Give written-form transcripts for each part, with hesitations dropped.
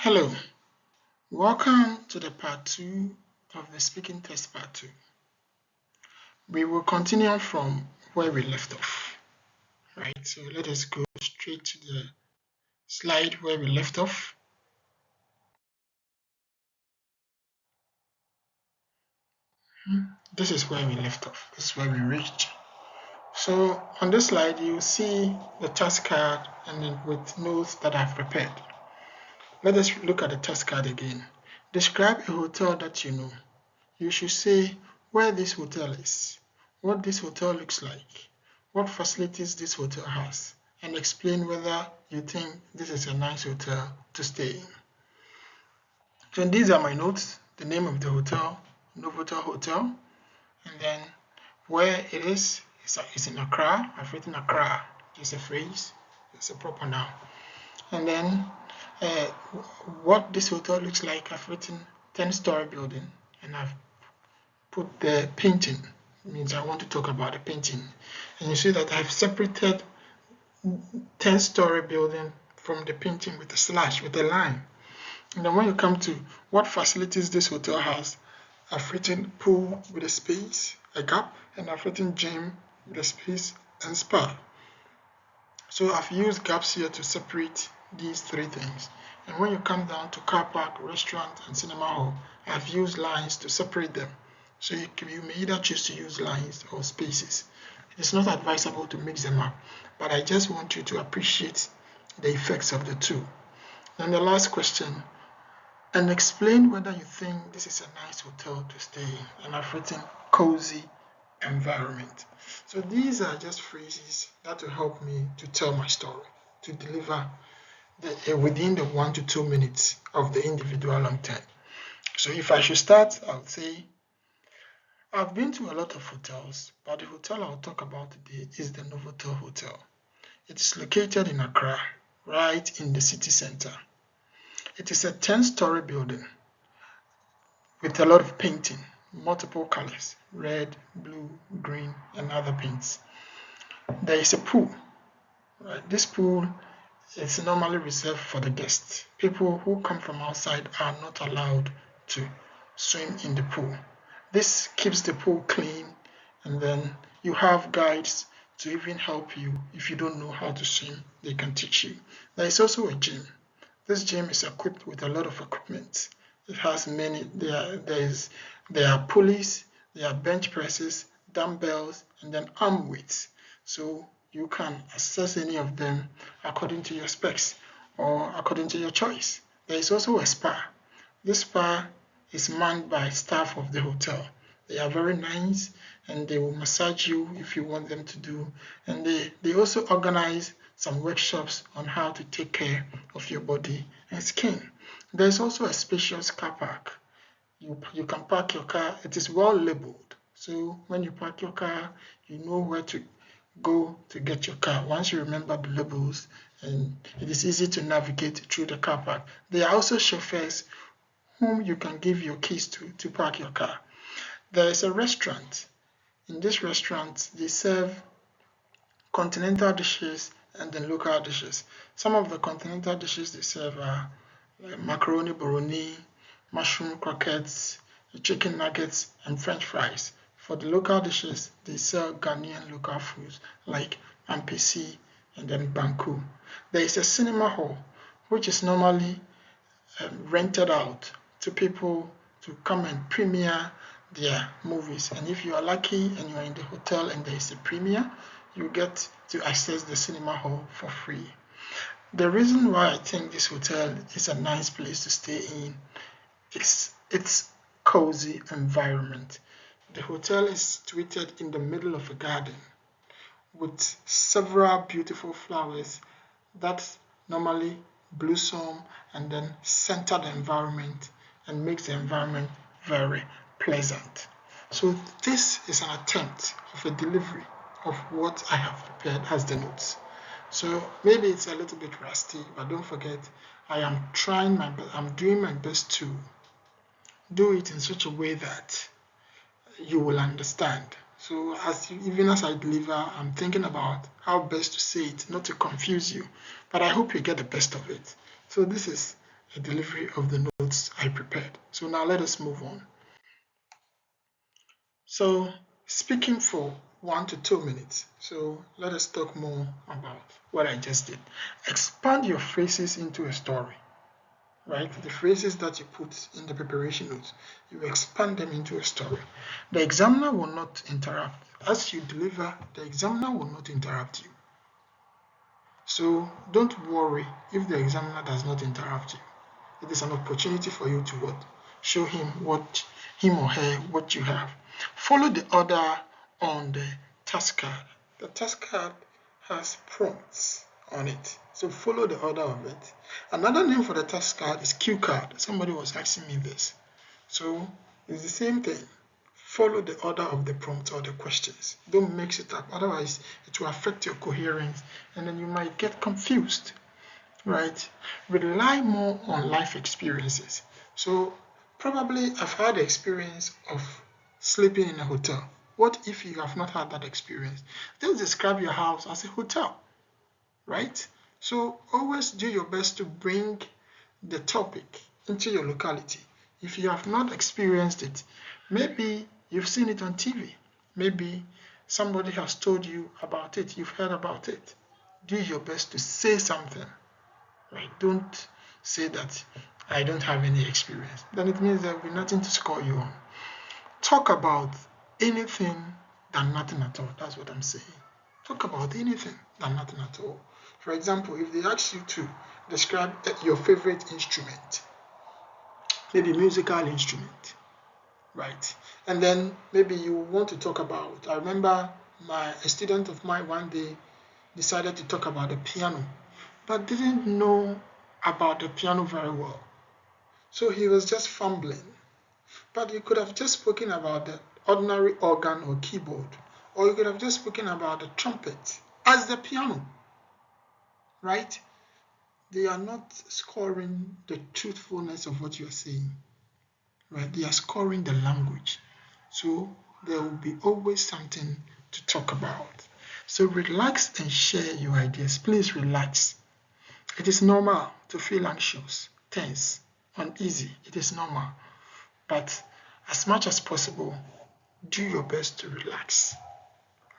Hello, welcome to the part 2 of the speaking test part 2. We will continue from where we left off, right? So let us go straight to the slide where we left off. This is where we left off. This is where we reached. So on this slide, you see the task card and then with notes that I've prepared. Let us look at the task card again. Describe a hotel that you know. You should say where this hotel is, what this hotel looks like, what facilities this hotel has, and explain whether you think this is a nice hotel to stay in. So these are my notes: the name of the hotel, Novotel Hotel, and then where it is. It's in Accra. I've written Accra. It's a phrase. It's a proper noun. And then what this hotel looks like. I've written 10-story building, and I've put the painting. It means I want to talk about the painting. And you see that I've separated 10-story building from the painting with a slash, with a line. And then when you come to what facilities this hotel has, I've written pool with a space, a gap, and I've written gym with a space and spa. So I've used gaps here to separate these three things. And when you come down to car park, restaurant, and cinema hall, I've used lines to separate them. So you may either choose to use lines or spaces. It's not advisable to mix them up, but I just want you to appreciate the effects of the two. And the last question, and explain whether you think this is a nice hotel to stay in. And I've written cozy environment. So these are just phrases that will help me to tell my story, to deliver within the 1 to 2 minutes of the individual long term. So if I should start, I would say I've been to a lot of hotels, but the hotel I'll talk about today is the Novotel Hotel. It is located in Accra, right in the city center. It is a 10-story building with a lot of painting, multiple colors, red, blue, green, and other paints. There is a pool. Right? This pool is normally reserved for the guests. People who come from outside are not allowed to swim in the pool. This keeps the pool clean, and then you have guides to even help you. If you don't know how to swim, they can teach you. There is also a gym. This gym is equipped with a lot of equipment. It has many. There are pulleys, there are bench presses, dumbbells, and then arm weights. So you can access any of them according to your specs or according to your choice. There is also a spa. This spa is manned by staff of the hotel. They are very nice, and they will massage you if you want them to do. And they also organize some workshops on how to take care of your body and skin. There is also a spacious car park. You can park your car. It is well labeled. So when you park your car, you know where to go to get your car. Once you remember the labels, and it is easy to navigate through the car park. There are also chauffeurs whom you can give your keys to park your car. There is a restaurant. In this restaurant, they serve continental dishes and then local dishes. Some of the continental dishes they serve are macaroni bolognese, mushroom croquettes, chicken nuggets, and French fries. For the local dishes, they sell Ghanaian local foods like ampesi and then banku. There is a cinema hall, which is normally rented out to people to come and premiere their movies. And if you are lucky and you are in the hotel and there is a premiere, you get to access the cinema hall for free. The reason why I think this hotel is a nice place to stay in is its cozy environment. The hotel is situated in the middle of a garden with several beautiful flowers that normally blossom and then center the environment and makes the environment very pleasant. So this is an attempt of a delivery of what I have prepared as the notes. So maybe it's a little bit rusty, but don't forget, I'm doing my best to do it in such a way that you will understand. So even as I deliver, I'm thinking about how best to say it, not to confuse you. But I hope you get the best of it. So this is a delivery of the notes I prepared. So now let us move on. So speaking for 1 to 2 minutes. So let us talk more about what I just did. Expand your phrases into a story, right? The phrases that you put in the preparation notes, you expand them into a story. The examiner will not interrupt. As you deliver, the examiner will not interrupt you. So don't worry if the examiner does not interrupt you. It is an opportunity for you to what? Show him or her what you have. Follow the order on the task card. The task card has prompts on it. So follow the order of it. Another name for the task card is cue card. Somebody was asking me this. So it's the same thing. Follow the order of the prompt or the questions. Don't mix it up. Otherwise, it will affect your coherence and then you might get confused, right? Rely more on life experiences. So probably I've had the experience of sleeping in a hotel. What if you have not had that experience? Just describe your house as a hotel, right? So always do your best to bring the topic into your locality. If you have not experienced it, maybe you've seen it on TV. Maybe somebody has told you about it. You've heard about it. Do your best to say something, right? Don't say that I don't have any experience. Then it means there will be nothing to score you on. Talk about anything than nothing at all. That's what I'm saying. Talk about anything than nothing at all. For example, if they ask you to describe your favorite instrument, maybe musical instrument, right? And then maybe you want to talk about, I remember a student of mine one day decided to talk about the piano, but didn't know about the piano very well. So he was just fumbling. But you could have just spoken about the ordinary organ or keyboard, or you could have just spoken about the trumpet as the piano, right? They are not scoring the truthfulness of what you are saying, right? They are scoring the language. So there will be always something to talk about. So relax and share your ideas. Please relax. It is normal to feel anxious, tense, uneasy. It is normal. But as much as possible, do your best to relax,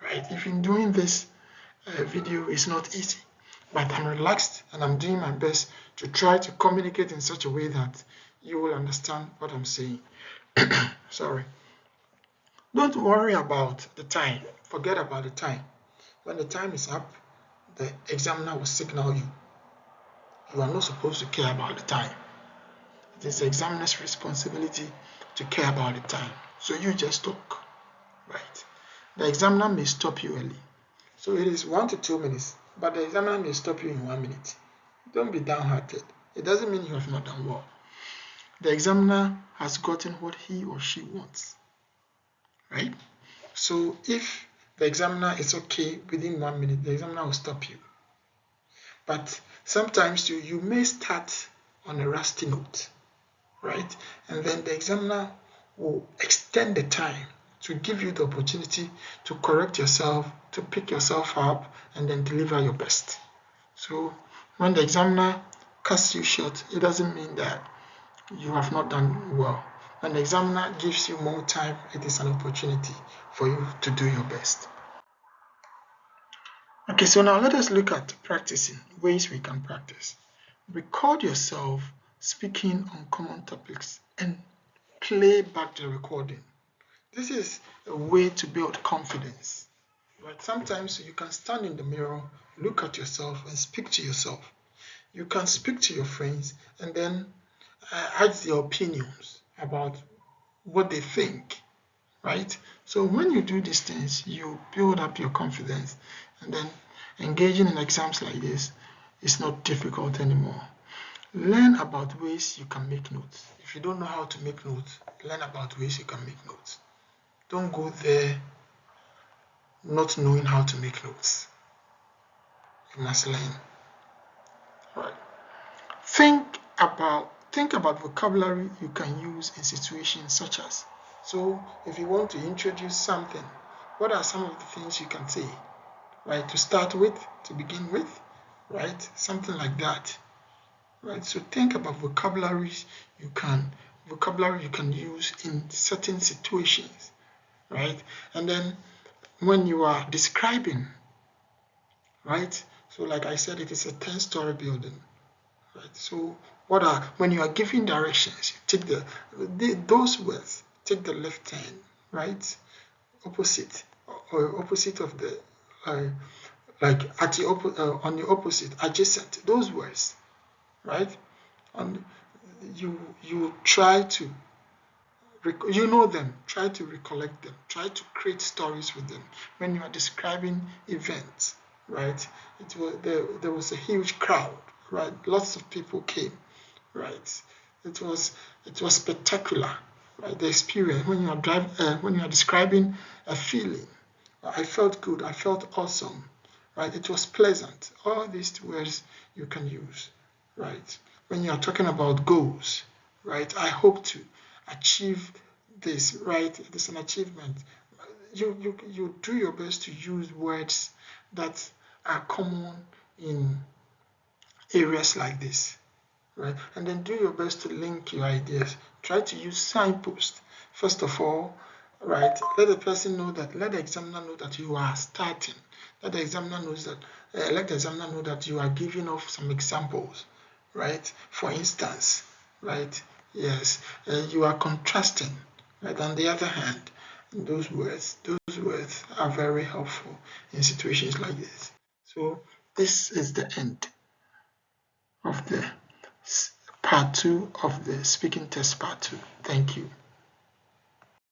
right? Even doing this video is not easy, but I'm relaxed and I'm doing my best to try to communicate in such a way that you will understand what I'm saying. Sorry. Don't worry about the time. Forget about the time. When the time is up, the examiner will signal you. You are not supposed to care about the time. It is the examiner's responsibility to care about the time. So you just talk, right? The examiner may stop you early. So it is 1 to 2 minutes, but the examiner may stop you in 1 minute. Don't be downhearted. It doesn't mean you have not done well. The examiner has gotten what he or she wants, right? So if the examiner is okay within 1 minute, the examiner will stop you. But sometimes you may start on a rusty note, right? And then the examiner will extend the time to give you the opportunity to correct yourself, to pick yourself up, and then deliver your best. So when the examiner cuts you short, it doesn't mean that you have not done well. When the examiner gives you more time, it is an opportunity for you to do your best. Okay, so now let us look at practicing, ways we can practice. Record yourself speaking on common topics and play back the recording. This is a way to build confidence. Right? Sometimes you can stand in the mirror, look at yourself and speak to yourself. You can speak to your friends and then ask their opinions about what they think, right? So when you do these things, you build up your confidence, and then engaging in exams like this is not difficult anymore. Learn about ways you can make notes. If you don't know how to make notes, learn about ways you can make notes. Don't go there not knowing how to make notes. You must learn. Right. Think about vocabulary you can use in situations such as, so if you want to introduce something, what are some of the things you can say, right? To start with, to begin with, right? Something like that, right? So think about vocabulary you can use in certain situations, right? And then when you are describing, right? So like I said, it is a 10-story building, right? So when you are giving directions, you take those words, take the left hand, right? Opposite or opposite of the like at the on the opposite, adjacent, those words, right? And you try to them, try to recollect them, try to create stories with them when you are describing events, right? There was a huge crowd, right? Lots of people came, right? It was spectacular, right? The experience when you are describing a feeling. I felt good. I felt awesome, right? It was pleasant. All these words you can use, right? When you are talking about goals, right? I hope to achieve this, right? It is an achievement. You do your best to use words that are common in areas like this, right? And then do your best to link your ideas. Try to use signposts. First of all, right? Let the examiner know that you are starting. Let the examiner know that you are giving off some examples, right? For instance, right? Yes, you are contrasting, right? On the other hand, those words are very helpful in situations like this. So this is the end of the part 2 of the speaking test part 2. Thank you.